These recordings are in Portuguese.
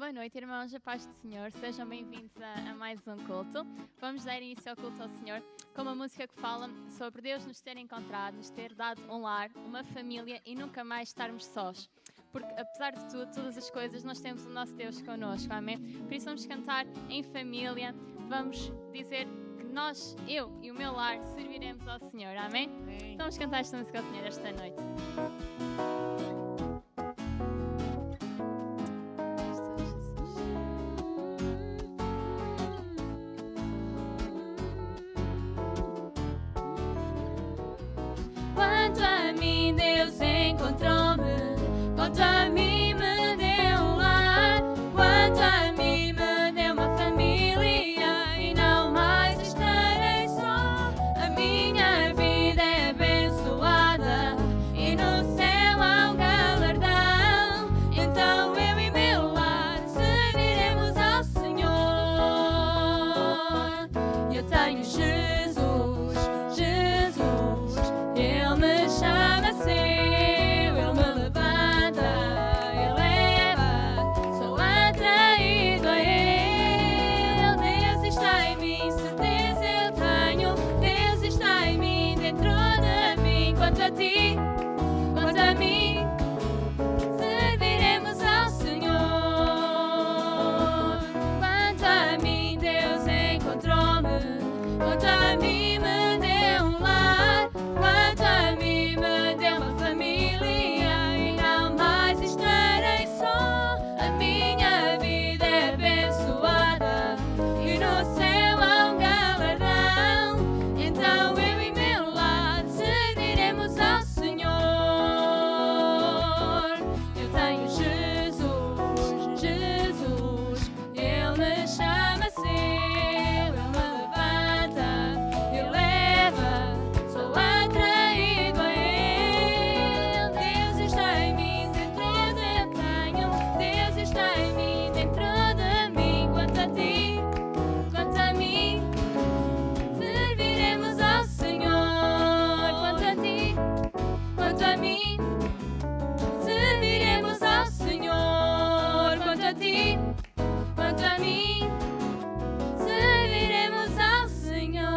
Boa noite, irmãos, a paz do Senhor. Sejam bem-vindos a mais um culto. Vamos dar início ao culto ao Senhor com uma música que fala sobre Deus nos ter encontrado, nos ter dado um lar, uma família e nunca mais estarmos sós. Porque, apesar de tudo, todas as coisas, nós temos o nosso Deus connosco, amém? Por isso vamos cantar em família, vamos dizer que nós, eu e o meu lar, serviremos ao Senhor, amém? Então vamos cantar esta música ao Senhor esta noite. Quanto a mim, Deus encontrou-me. Quanto a mim, me deu um lar. Quanto a mim, me deu uma família. E não mais estarei só. A minha vida é abençoada. E no céu há um galardão. Então eu e meu lar serviremos ao Senhor. Eu tenho Jesus, Jesus. Ele me chama seu, Ele me levanta, eleva, sou atraído a Ele. Deus está em mim, certeza eu tenho. Deus está em mim, dentro de mim. Quanto a ti, quanto a mim, serviremos ao Senhor. Quanto a mim, Deus encontrou-me. Quanto a mim, me deu um lar. Quanto a mim, me deu uma família. E não mais estarei só. A minha vida é abençoada. E no céu há um galardão. Então eu e meu lar serviremos ao Senhor. Eu tenho Jesus, Jesus. Ele me chama seu. Ele me levanta, eleva, sou atraído a Ele. Deus está em mim, certeza eu tenho. Deus está em mim, dentro de mim. Quanto a ti, quanto a mim, serviremos ao Senhor. Quanto a ti, quanto a mim, serviremos ao Senhor. Quanto a ti, quanto a mim, serviremos ao Senhor.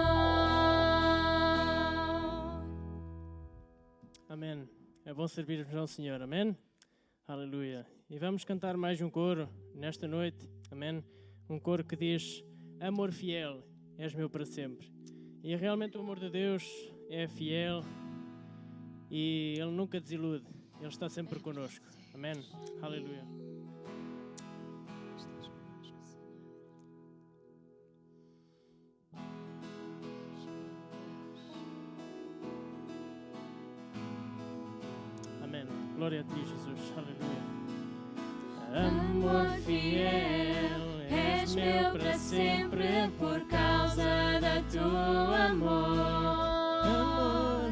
Amém. É bom servirmos ao Senhor. Amém. Aleluia. E vamos cantar mais um coro nesta noite. Amém. Um coro que diz: amor fiel, és meu para sempre. E realmente o amor de Deus é fiel e Ele nunca desilude. Ele está sempre connosco. Amém. Aleluia. Amém. Glória a ti, Jesus. Aleluia. Amor fiel, és meu para sempre por causa da tua amor.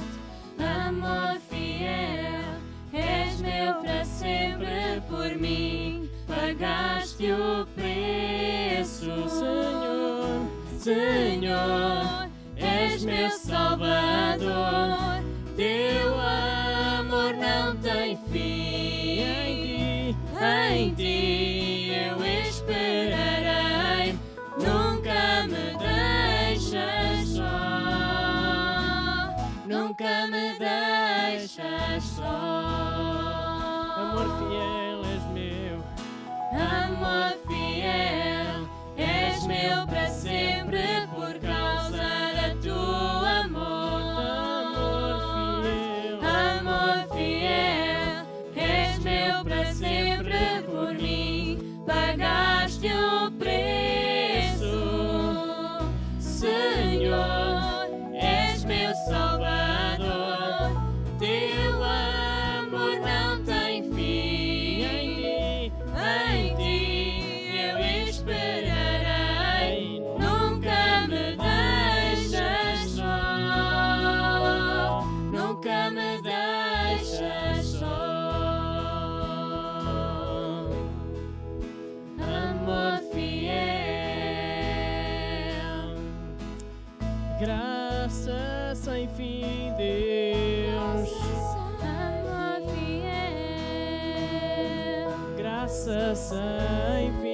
Amor fiel, és meu para sempre por mim. Pagaste o preço, Senhor, Senhor, és meu Salvador. Teu amor não tem fim. Em ti eu esperarei. Nunca me deixas só. Nunca me deixas só. Amor fiel, és meu. Amor fiel, és meu para sempre por causa da tua amor. Amor fiel, és meu para sempre por mim. Pagaste o preço, Senhor, és meu Salvador. Teu amor não tem fim. Em ti eu esperarei. Nunca me deixas só. Nunca me deixas só. Amor fiel. Graça sem fim, Deus. Amor fiel. Graça sem fim.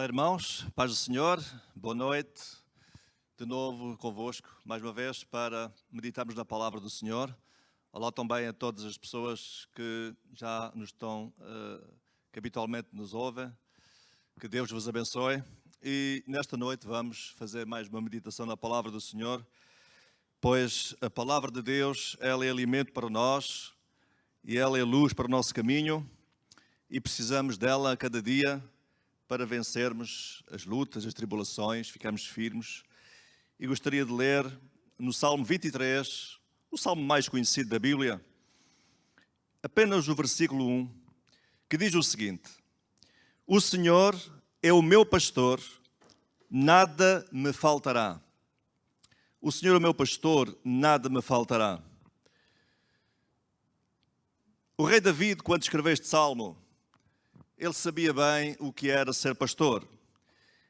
Olá, irmãos, paz do Senhor, boa noite, de novo convosco, mais uma vez, para meditarmos na palavra do Senhor. Olá também a todas as pessoas que já nos estão, que habitualmente nos ouvem, que Deus vos abençoe. E nesta noite vamos fazer mais uma meditação na palavra do Senhor, pois a palavra de Deus, ela é alimento para nós e ela é luz para o nosso caminho e precisamos dela a cada dia para vencermos as lutas, as tribulações, ficarmos firmes. E gostaria de ler no Salmo 23, o salmo mais conhecido da Bíblia, apenas o versículo 1, que diz o seguinte: O Senhor é o meu pastor, nada me faltará. O Senhor é o meu pastor, nada me faltará. O rei David, quando escreveu este salmo, ele sabia bem o que era ser pastor.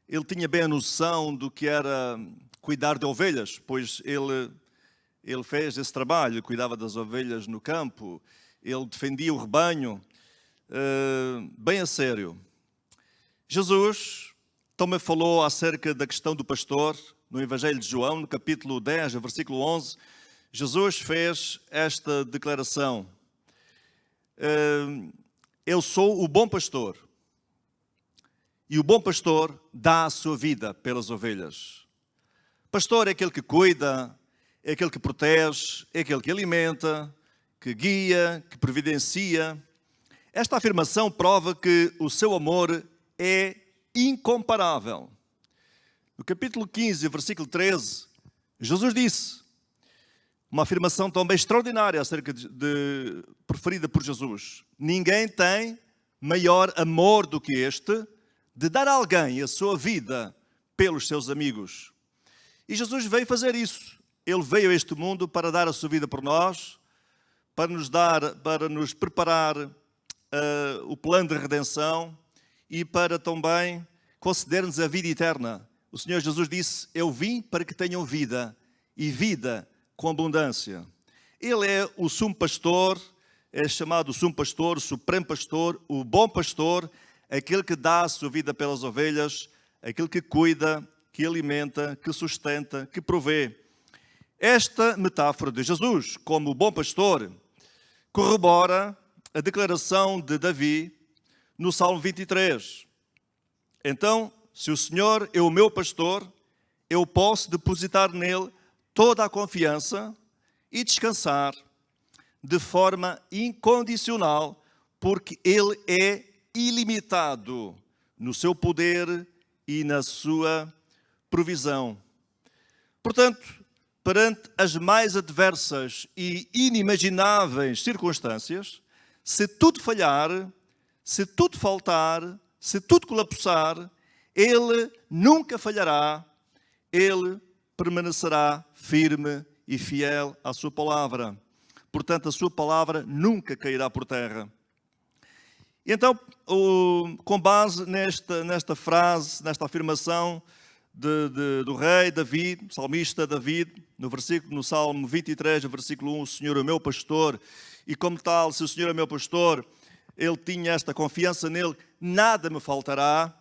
Ele tinha bem a noção do que era cuidar de ovelhas, pois ele fez esse trabalho, cuidava das ovelhas no campo, ele defendia o rebanho, bem a sério. Jesus também falou acerca da questão do pastor, no Evangelho de João, no capítulo 10, versículo 11, Jesus fez esta declaração: Eu sou o bom pastor, e o bom pastor dá a sua vida pelas ovelhas. Pastor é aquele que cuida, é aquele que protege, é aquele que alimenta, que guia, que providencia. Esta afirmação prova que o seu amor é incomparável. No capítulo 15, versículo 13, Jesus disse, uma afirmação também extraordinária acerca preferida por Jesus: ninguém tem maior amor do que este, de dar a alguém a sua vida pelos seus amigos. E Jesus veio fazer isso. Ele veio a este mundo para dar a sua vida por nós, para nos preparar o plano de redenção e para também conceder-nos a vida eterna. O Senhor Jesus disse: Eu vim para que tenham vida, e vida com abundância. Ele é o sumo pastor, é chamado o sumo pastor, o supremo pastor, o bom pastor, aquele que dá a sua vida pelas ovelhas, aquele que cuida, que alimenta, que sustenta, que provê. Esta metáfora de Jesus como o bom pastor corrobora a declaração de Davi no Salmo 23. Então, se o Senhor é o meu pastor, eu posso depositar nele toda a confiança e descansar de forma incondicional, porque ele é ilimitado no seu poder e na sua provisão. Portanto, perante as mais adversas e inimagináveis circunstâncias, se tudo falhar, se tudo faltar, se tudo colapsar, ele nunca falhará, ele permanecerá firme e fiel à sua palavra. Portanto, a sua palavra nunca cairá por terra. E então, com base nesta frase, nesta afirmação do rei David, salmista David, no Salmo 23, versículo 1, o Senhor é o meu pastor, e como tal, se o Senhor é o meu pastor, ele tinha esta confiança nele, nada me faltará.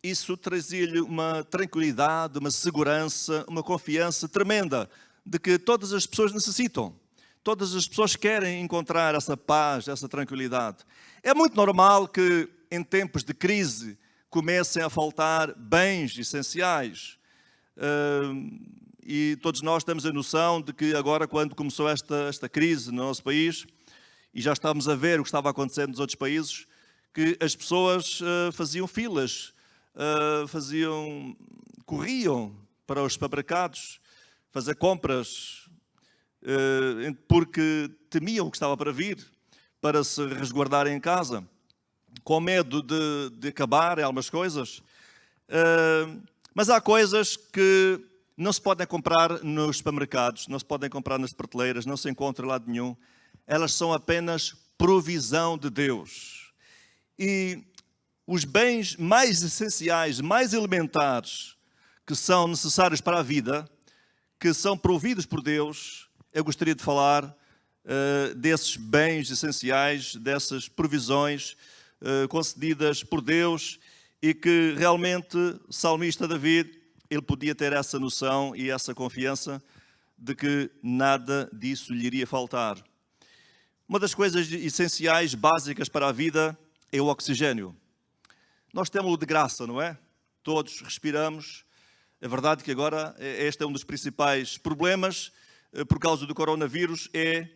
Isso trazia-lhe uma tranquilidade, uma segurança, uma confiança tremenda de que todas as pessoas necessitam. Todas as pessoas querem encontrar essa paz, essa tranquilidade. É muito normal que em tempos de crise comecem a faltar bens essenciais. E todos nós temos a noção de que agora, quando começou esta crise no nosso país, e já estávamos a ver o que estava acontecendo nos outros países, que as pessoas faziam filas, corriam para os supermercados fazer compras, porque temiam o que estava para vir, para se resguardarem em casa, com medo de acabar em algumas coisas. Mas há coisas que não se podem comprar nos supermercados, não se podem comprar nas prateleiras, não se encontra em lado nenhum. Elas são apenas provisão de Deus. E os bens mais essenciais, mais elementares, que são necessários para a vida, que são providos por Deus, eu gostaria de falar desses bens essenciais, dessas provisões, concedidas por Deus e que realmente o salmista David, ele podia ter essa noção e essa confiança de que nada disso lhe iria faltar. Uma das coisas essenciais, básicas para a vida é o oxigênio. Nós temos-o de graça, não é? Todos respiramos. É verdade que agora este é um dos principais problemas por causa do coronavírus, é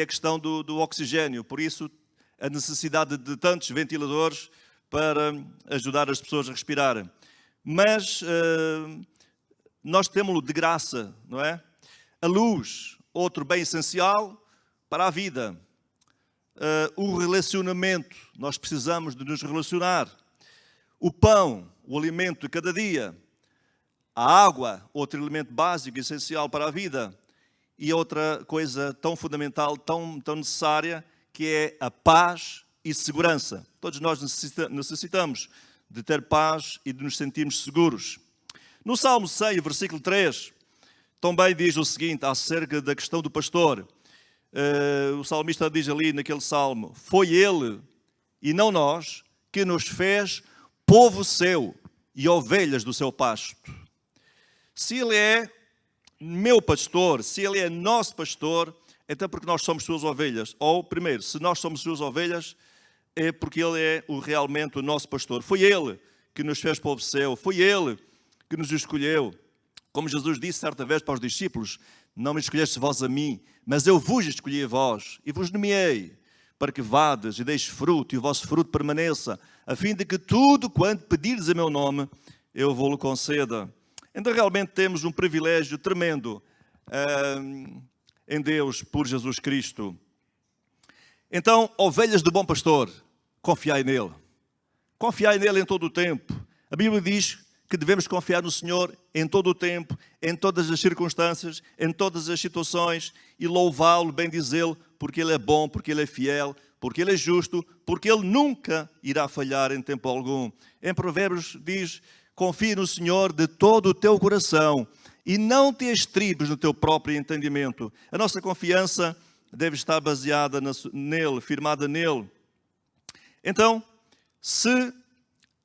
a questão do oxigênio. Por isso, a necessidade de tantos ventiladores para ajudar as pessoas a respirarem. Mas nós temos-lo de graça, não é? A luz, outro bem essencial para a vida. O relacionamento, nós precisamos de nos relacionar. O pão, o alimento de cada dia. A água, outro elemento básico e essencial para a vida. E outra coisa tão fundamental, tão necessária, que é a paz e segurança. Todos nós necessitamos de ter paz e de nos sentirmos seguros. No Salmo 100, versículo 3, também diz o seguinte, acerca da questão do pastor. O salmista diz ali naquele salmo: foi ele, e não nós, que nos fez povo seu e ovelhas do seu pasto. Se ele é meu pastor, se ele é nosso pastor, então porque nós somos suas ovelhas. Ou, primeiro, se nós somos suas ovelhas, é porque ele é realmente o nosso pastor. Foi ele que nos fez povo seu, foi ele que nos escolheu. Como Jesus disse certa vez para os discípulos: não me escolheste vós a mim, mas eu vos escolhi a vós e vos nomeei, para que vades e deis fruto e o vosso fruto permaneça, a fim de que tudo quanto pedirdes em meu nome, eu vou-lo conceda. Então realmente temos um privilégio tremendo em Deus por Jesus Cristo. Então, ovelhas do bom pastor, confiai nele. Confiai nele em todo o tempo. A Bíblia diz que devemos confiar no Senhor em todo o tempo, em todas as circunstâncias, em todas as situações, e louvá-lo, bendizê-lo, porque ele é bom, porque ele é fiel, porque ele é justo, porque ele nunca irá falhar em tempo algum. Em Provérbios diz: confia no Senhor de todo o teu coração e não te estribes no teu próprio entendimento. A nossa confiança deve estar baseada nele, firmada nele. Então, se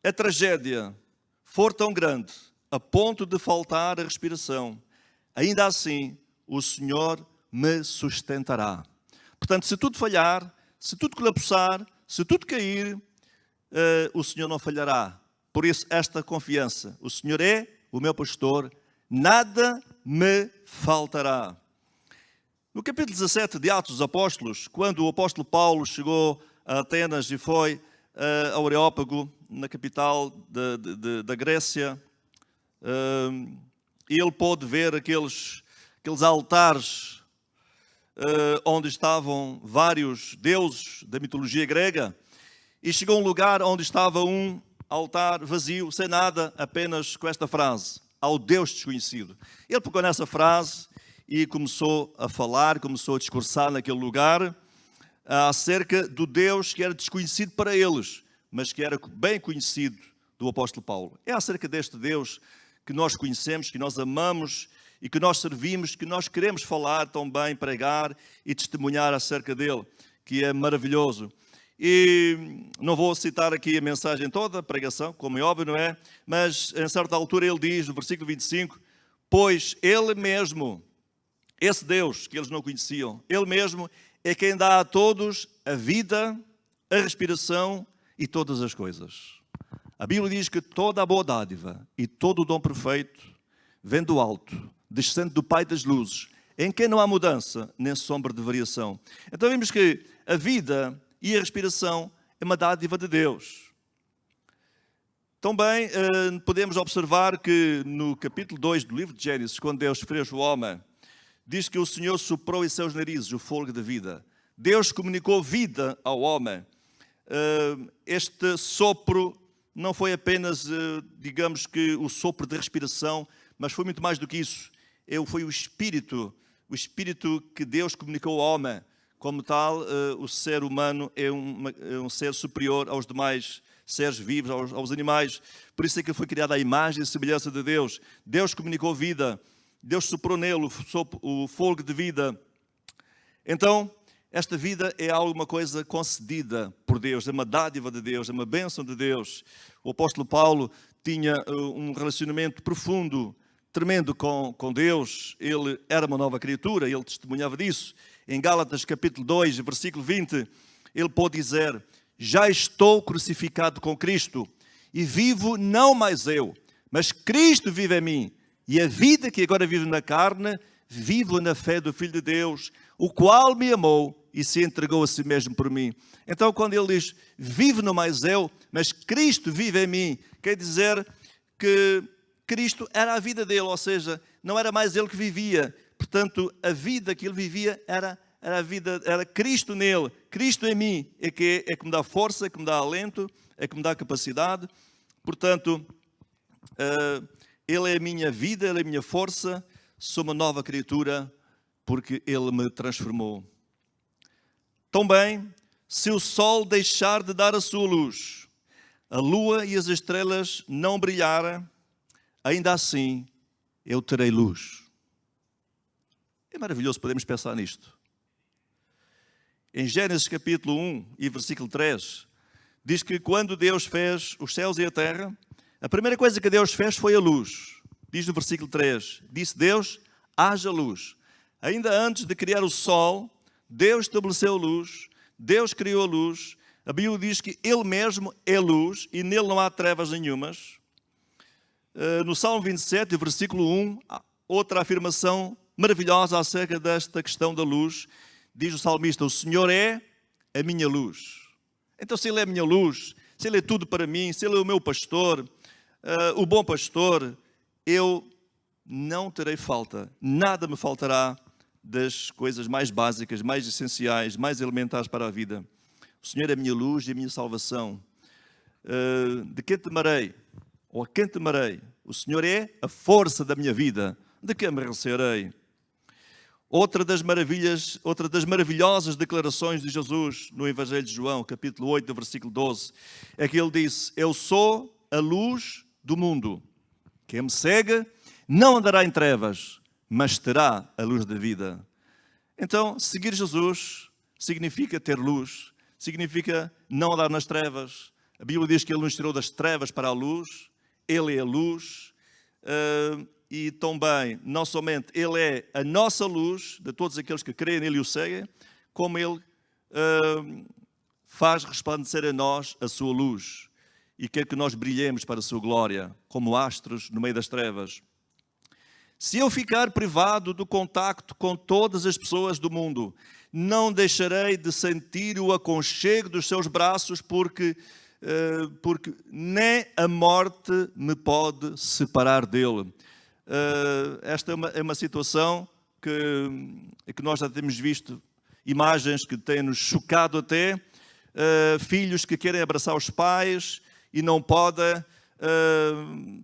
a tragédia for tão grande, a ponto de faltar a respiração, ainda assim o Senhor me sustentará. Portanto, se tudo falhar, se tudo colapsar, se tudo cair, o Senhor não falhará. Por isso, esta confiança: o Senhor é o meu pastor, nada me faltará. No capítulo 17 de Atos dos Apóstolos, quando o apóstolo Paulo chegou a Atenas e foi ao Areópago, na capital da Grécia, ele pôde ver aqueles altares onde estavam vários deuses da mitologia grega, e chegou a um lugar onde estava um altar vazio, sem nada, apenas com esta frase: ao Deus desconhecido. Ele pegou nessa frase e começou a falar, começou a discursar naquele lugar acerca do Deus que era desconhecido para eles, mas que era bem conhecido do apóstolo Paulo. É acerca deste Deus que nós conhecemos, que nós amamos e que nós servimos, que nós queremos falar também, pregar e testemunhar acerca dele, que é maravilhoso. E não vou citar aqui a mensagem toda, a pregação, como é óbvio, não é? Mas em certa altura ele diz, no versículo 25, pois ele mesmo, esse Deus que eles não conheciam, ele mesmo é quem dá a todos a vida, a respiração e todas as coisas. A Bíblia diz que toda a boa dádiva e todo o dom perfeito vem do alto, descende do Pai das luzes, em quem não há mudança nem sombra de variação. Então vimos que a vida e a respiração é uma dádiva de Deus. Também podemos observar que no capítulo 2 do livro de Gênesis, quando Deus fez o homem, diz que o Senhor soprou em seus narizes o fôlego da vida. Deus comunicou vida ao homem. Este sopro não foi apenas, digamos que, o sopro de respiração, mas foi muito mais do que isso. Foi o Espírito que Deus comunicou ao homem. Como tal, o ser humano é um ser superior aos demais seres vivos, aos animais. Por isso é que foi criada a imagem e semelhança de Deus. Deus comunicou vida. Deus soprou nele o fôlego de vida. Então, Esta vida é alguma coisa concedida por Deus, é uma dádiva de Deus, é uma bênção de Deus. O apóstolo Paulo tinha um relacionamento profundo, tremendo com Deus. Ele era uma nova criatura, ele testemunhava disso. Em Gálatas capítulo 2, versículo 20, ele pode dizer: já estou crucificado com Cristo e vivo não mais eu, mas Cristo vive em mim. E a vida que agora vivo na carne, vivo na fé do Filho de Deus, o qual me amou e se entregou a si mesmo por mim. Então, quando ele diz, vivo não mais eu, mas Cristo vive em mim, quer dizer que Cristo era a vida dele, ou seja, não era mais ele que vivia. Portanto, a vida que ele vivia era Cristo nele, Cristo em mim, é que me dá força, é que me dá alento, é que me dá capacidade. Portanto, ele é a minha vida, ele é a minha força, sou uma nova criatura, porque ele me transformou. Também, se o sol deixar de dar a sua luz, a lua e as estrelas não brilharem, ainda assim eu terei luz. É maravilhoso, podemos pensar nisto. Em Gênesis capítulo 1 e versículo 3, diz que quando Deus fez os céus e a terra, a primeira coisa que Deus fez foi a luz. Diz no versículo 3, disse Deus, haja luz. Ainda antes de criar o sol, Deus estabeleceu a luz, Deus criou a luz. A Bíblia diz que Ele mesmo é luz e nele não há trevas nenhumas. No Salmo 27, versículo 1, outra afirmação maravilhosa acerca desta questão da luz. Diz o salmista, o Senhor é a minha luz. Então, se Ele é a minha luz, se Ele é tudo para mim, se Ele é o meu pastor, o bom pastor, eu não terei falta, nada me faltará das coisas mais básicas, mais essenciais, mais elementares para a vida. O Senhor é a minha luz e a minha salvação. De quem temerei? Ou a quem temerei? O Senhor é a força da minha vida. De quem me recearei? Outra das maravilhosas declarações de Jesus no Evangelho de João, capítulo 8, versículo 12, é que ele disse, eu sou a luz do mundo. Quem me segue não andará em trevas, mas terá a luz da vida. Então, seguir Jesus significa ter luz, significa não andar nas trevas. A Bíblia diz que Ele nos tirou das trevas para a luz, Ele é a luz, e também, não somente Ele é a nossa luz, de todos aqueles que creem nele e o seguem, como Ele faz resplandecer a nós a sua luz e quer que nós brilhemos para a sua glória, como astros no meio das trevas. Se eu ficar privado do contacto com todas as pessoas do mundo, não deixarei de sentir o aconchego dos seus braços, porque nem a morte me pode separar dele. Esta é uma situação que nós já temos visto, imagens que têm-nos chocado até, filhos que querem abraçar os pais e não podem,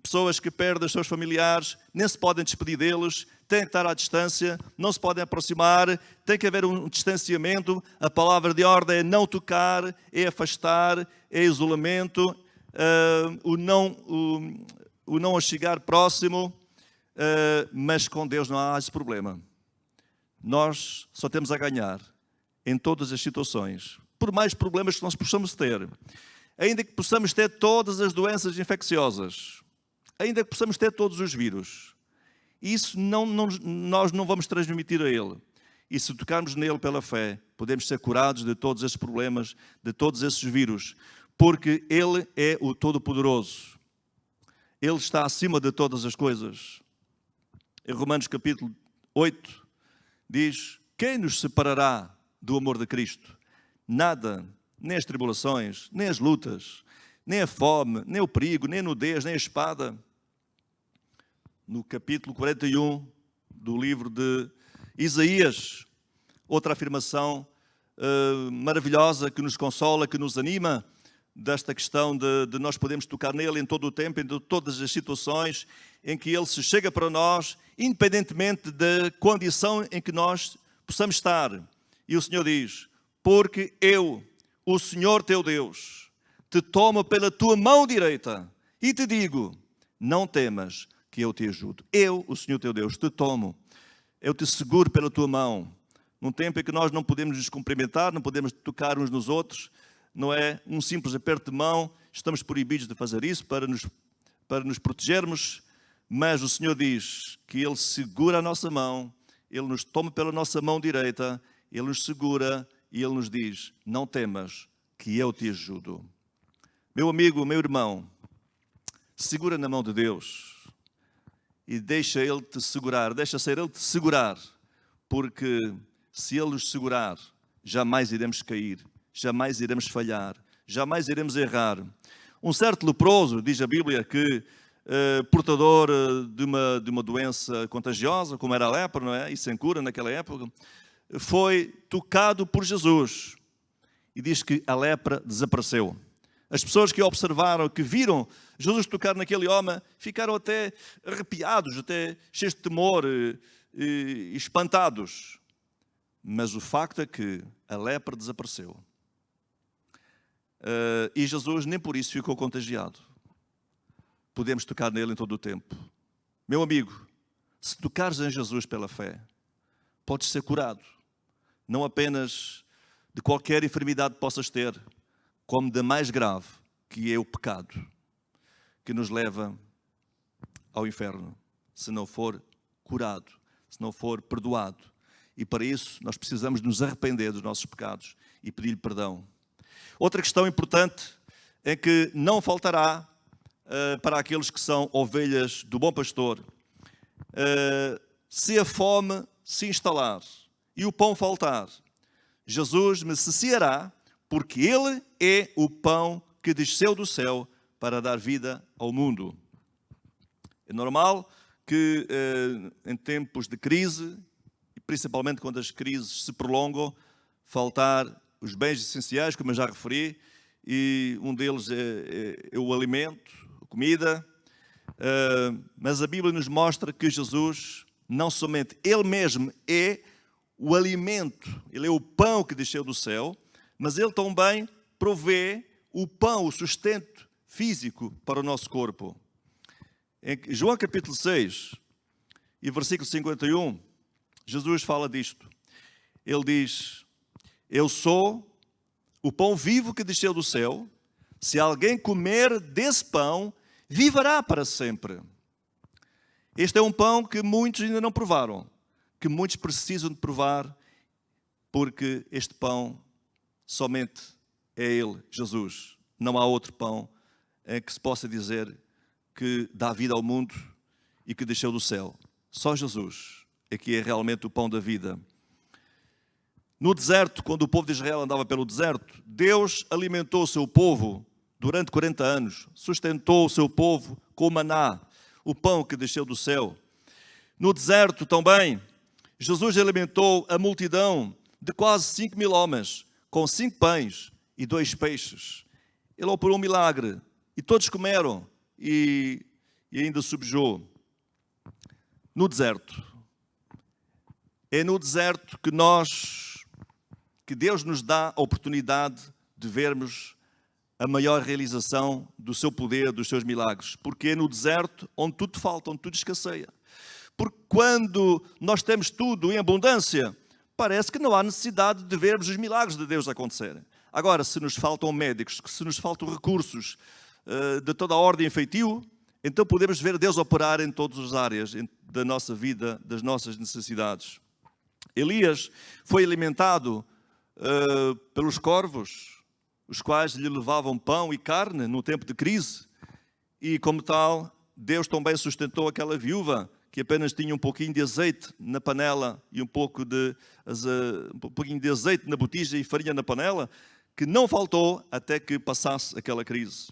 pessoas que perdem os seus familiares, nem se podem despedir deles, têm que estar à distância, não se podem aproximar, tem que haver um distanciamento. A palavra de ordem é não tocar, é afastar, é isolamento, o não chegar próximo, mas com Deus não há esse problema. Nós só temos a ganhar em todas as situações, por mais problemas que nós possamos ter. Ainda que possamos ter todas as doenças infecciosas, ainda que possamos ter todos os vírus, isso nós não vamos transmitir a Ele. E se tocarmos nele pela fé, podemos ser curados de todos esses problemas, de todos esses vírus, porque Ele é o Todo-Poderoso. Ele está acima de todas as coisas. Em Romanos capítulo 8, diz, quem nos separará do amor de Cristo? Nada. Nem as tribulações, nem as lutas, nem a fome, nem o perigo, nem a nudez, nem a espada. No capítulo 41 do livro de Isaías, outra afirmação maravilhosa que nos consola, que nos anima, desta questão de nós podermos tocar nele em todo o tempo, em todas as situações em que ele se chega para nós, independentemente da condição em que nós possamos estar. E o Senhor diz, porque eu, o Senhor teu Deus, te tomo pela tua mão direita e te digo, não temas que eu te ajudo. Eu, o Senhor teu Deus, te tomo, eu te seguro pela tua mão num tempo em que nós não podemos nos cumprimentar, não podemos tocar uns nos outros, não é um simples aperto de mão, estamos proibidos de fazer isso para nos protegermos, mas o Senhor diz que Ele segura a nossa mão, Ele nos toma pela nossa mão direita, Ele nos segura e Ele nos diz: não temas, que eu te ajudo. Meu amigo, meu irmão, segura na mão de Deus e deixa Ele te segurar, deixa ser Ele te segurar, porque se Ele nos segurar, jamais iremos cair, jamais iremos falhar, jamais iremos errar. Um certo leproso, diz a Bíblia, que portador de uma doença contagiosa, como era a lepra, não é? E sem cura naquela época, foi tocado por Jesus e diz que a lepra desapareceu. As pessoas que observaram, que viram Jesus tocar naquele homem, ficaram até arrepiados, até cheios de temor e espantados. Mas o facto é que a lepra desapareceu. E Jesus nem por isso ficou contagiado. Podemos tocar nele em todo o tempo. Meu amigo, se tocares em Jesus pela fé, podes ser curado. Não apenas de qualquer enfermidade que possas ter, como da mais grave, que é o pecado, que nos leva ao inferno, se não for curado, se não for perdoado. E para isso nós precisamos nos arrepender dos nossos pecados e pedir perdão. Outra questão importante é que não faltará para aqueles que são ovelhas do bom pastor, se a fome se instalar e o pão faltar, Jesus me saciará, porque Ele é o pão que desceu do céu para dar vida ao mundo. É normal que em tempos de crise, e principalmente quando as crises se prolongam, faltar os bens essenciais, como eu já referi, e um deles é o alimento, a comida, mas a Bíblia nos mostra que Jesus, não somente Ele mesmo é o alimento, Ele é o pão que desceu do céu, mas Ele também provê o pão, o sustento físico para o nosso corpo. Em João capítulo 6 e versículo 51, Jesus fala disto. Ele diz: eu sou o pão vivo que desceu do céu. Se alguém comer desse pão, viverá para sempre. Este é um pão que muitos ainda não provaram, que muitos precisam de provar, porque este pão somente é Ele, Jesus. Não há outro pão em que se possa dizer que dá vida ao mundo e que desceu do céu. Só Jesus é que é realmente o pão da vida. No deserto, quando o povo de Israel andava pelo deserto, Deus alimentou o seu povo durante 40 anos, sustentou o seu povo com o maná, o pão que desceu do céu. No deserto também, Jesus alimentou a multidão de quase 5.000 homens, com 5 pães e 2 peixes. Ele operou um milagre, e todos comeram, e ainda subjou. No deserto. É no deserto que Deus nos dá a oportunidade de vermos a maior realização do seu poder, dos seus milagres. Porque é no deserto onde tudo falta, onde tudo escasseia. Porque quando nós temos tudo em abundância, parece que não há necessidade de vermos os milagres de Deus acontecerem. Agora, se nos faltam médicos, se nos faltam recursos de toda a ordem e feitio, então podemos ver Deus operar em todas as áreas da nossa vida, das nossas necessidades. Elias foi alimentado pelos corvos, os quais lhe levavam pão e carne no tempo de crise. E como tal, Deus também sustentou aquela viúva que apenas tinha um pouquinho de azeite na panela e um pouquinho de azeite na botija e farinha na panela, que não faltou até que passasse aquela crise.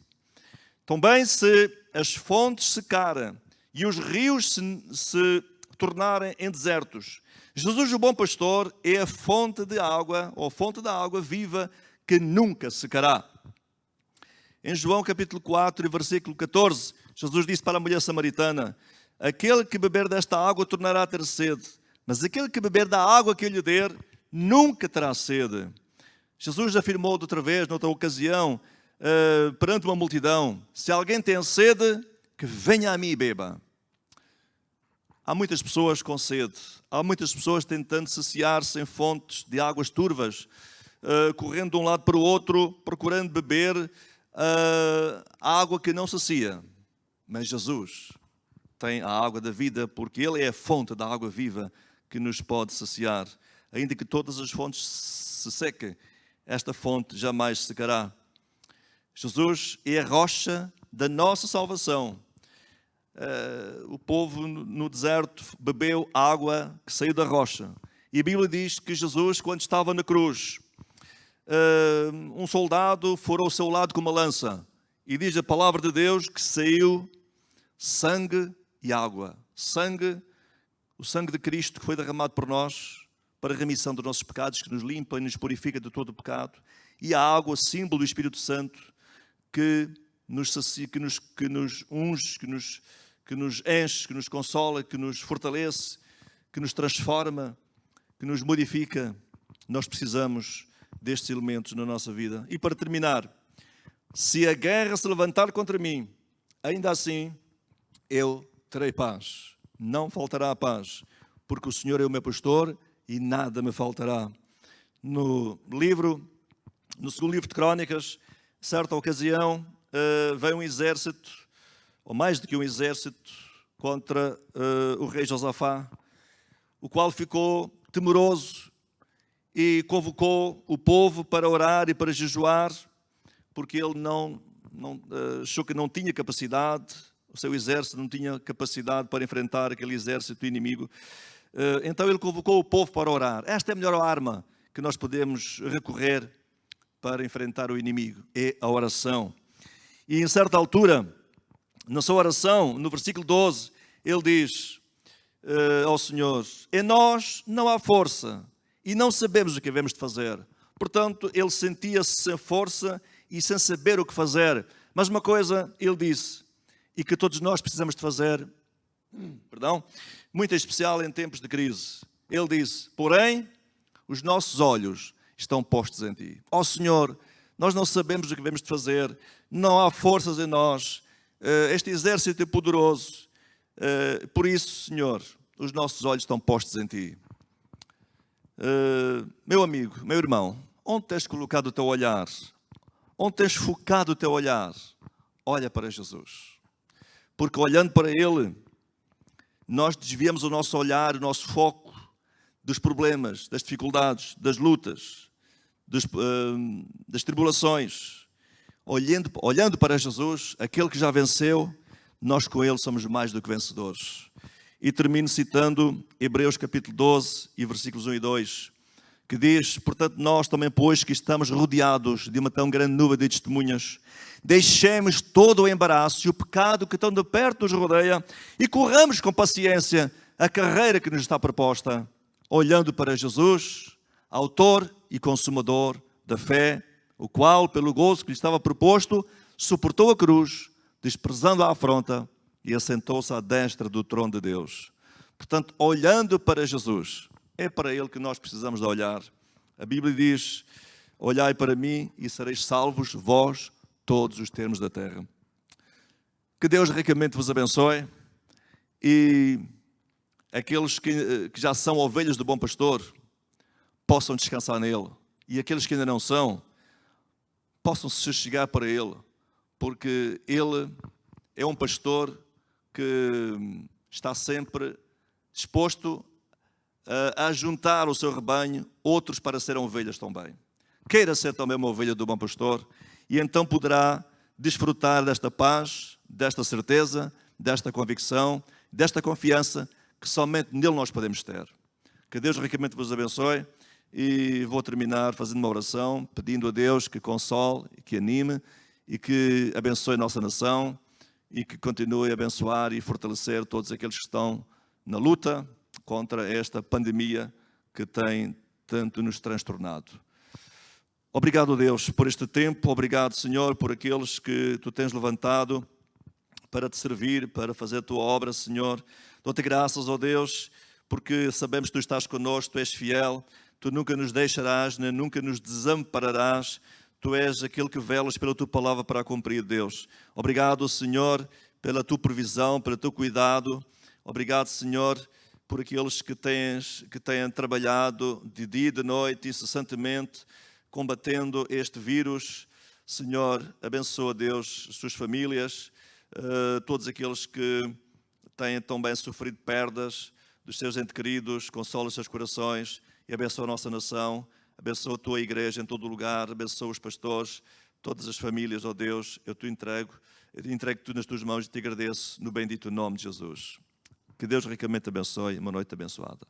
Também se as fontes secarem e os rios se tornarem em desertos, Jesus, o bom pastor, é a fonte de água, ou fonte da água viva, que nunca secará. Em João capítulo 4 e versículo 14, Jesus disse para a mulher samaritana: aquele que beber desta água tornará a ter sede, mas aquele que beber da água que eu lhe der, nunca terá sede. Jesus afirmou de outra vez, noutra ocasião, perante uma multidão: se alguém tem sede, que venha a mim e beba. Há muitas pessoas com sede, há muitas pessoas tentando saciar-se em fontes de águas turvas, correndo de um lado para o outro, procurando beber a água que não sacia. Mas Jesus tem a água da vida, porque Ele é a fonte da água viva que nos pode saciar. Ainda que todas as fontes se sequem, esta fonte jamais secará. Jesus é a rocha da nossa salvação. O povo no deserto bebeu água que saiu da rocha. E a Bíblia diz que Jesus, quando estava na cruz, um soldado furou ao seu lado com uma lança. E diz a palavra de Deus que saiu sangue e água. O sangue de Cristo que foi derramado por nós para a remissão dos nossos pecados, que nos limpa e nos purifica de todo o pecado. E a água, símbolo do Espírito Santo, que nos sacia, que nos unge, que nos enche, que nos consola, que nos fortalece, que nos transforma, que nos modifica. Nós precisamos destes elementos na nossa vida. E para terminar, se a guerra se levantar contra mim, ainda assim eu terei paz. Não faltará a paz, porque o Senhor é o meu pastor e nada me faltará. No segundo livro de Crônicas, certa ocasião, veio um exército, ou mais do que um exército, contra o rei Josafá, o qual ficou temeroso e convocou o povo para orar e para jejuar, porque ele achou que não tinha capacidade, o seu exército não tinha capacidade para enfrentar aquele exército inimigo. Então ele convocou o povo para orar. Esta é a melhor arma que nós podemos recorrer para enfrentar o inimigo, é a oração. E em certa altura, na sua oração, no versículo 12, ele diz ao Senhor: em nós não há força e não sabemos o que devemos de fazer. Portanto, ele sentia-se sem força e sem saber o que fazer. Mas uma coisa ele disse, e que todos nós precisamos de fazer, muito especial em tempos de crise. Ele disse: porém, os nossos olhos estão postos em ti. Ó Senhor, nós não sabemos o que devemos de fazer, não há forças em nós, este exército é poderoso, por isso, Senhor, os nossos olhos estão postos em ti. Meu amigo, meu irmão, onde tens colocado o teu olhar? Onde tens focado o teu olhar? Olha para Jesus. Porque olhando para Ele, nós desviamos o nosso olhar, o nosso foco dos problemas, das dificuldades, das lutas, das tribulações. Olhando para Jesus, aquele que já venceu, nós com Ele somos mais do que vencedores. E termino citando Hebreus capítulo 12 e versículos 1 e 2, que diz: portanto nós também, pois que estamos rodeados de uma tão grande nuvem de testemunhas, deixemos todo o embaraço e o pecado que tão de perto nos rodeia e corramos com paciência a carreira que nos está proposta, olhando para Jesus, autor e consumador da fé, o qual, pelo gozo que lhe estava proposto, suportou a cruz, desprezando a afronta, e assentou-se à destra do trono de Deus. Portanto, olhando para Jesus, é para Ele que nós precisamos de olhar. A Bíblia diz: olhai para mim e sereis salvos, vós, todos os termos da terra. Que Deus ricamente vos abençoe, e aqueles que já são ovelhas do bom pastor possam descansar nele, e aqueles que ainda não são possam se chegar para Ele, porque Ele é um pastor que está sempre disposto a juntar o seu rebanho, outros para serem ovelhas também. Queira ser também uma ovelha do bom pastor, e então poderá desfrutar desta paz, desta certeza, desta convicção, desta confiança que somente nele nós podemos ter. Que Deus ricamente vos abençoe, e vou terminar fazendo uma oração, pedindo a Deus que console, que anime e que abençoe a nossa nação e que continue a abençoar e fortalecer todos aqueles que estão na luta contra esta pandemia que tem tanto nos transtornado. Obrigado, Deus, por este tempo. Obrigado, Senhor, por aqueles que Tu tens levantado para Te servir, para fazer a Tua obra, Senhor. Dou-Te graças, ó Deus, porque sabemos que Tu estás connosco, Tu és fiel, Tu nunca nos deixarás, nem nunca nos desampararás. Tu és aquele que velas pela Tua palavra para a cumprir, Deus. Obrigado, Senhor, pela Tua provisão, pelo Teu cuidado. Obrigado, Senhor, por aqueles que têm trabalhado de dia e de noite, incessantemente, combatendo este vírus. Senhor, abençoa, Deus, as suas famílias, todos aqueles que têm também sofrido perdas dos seus entes queridos, consola os seus corações e abençoa a nossa nação, abençoa a tua igreja em todo o lugar, abençoa os pastores, todas as famílias, ó Deus, eu te entrego tudo nas tuas mãos e te agradeço no bendito nome de Jesus. Que Deus ricamente abençoe, uma noite abençoada.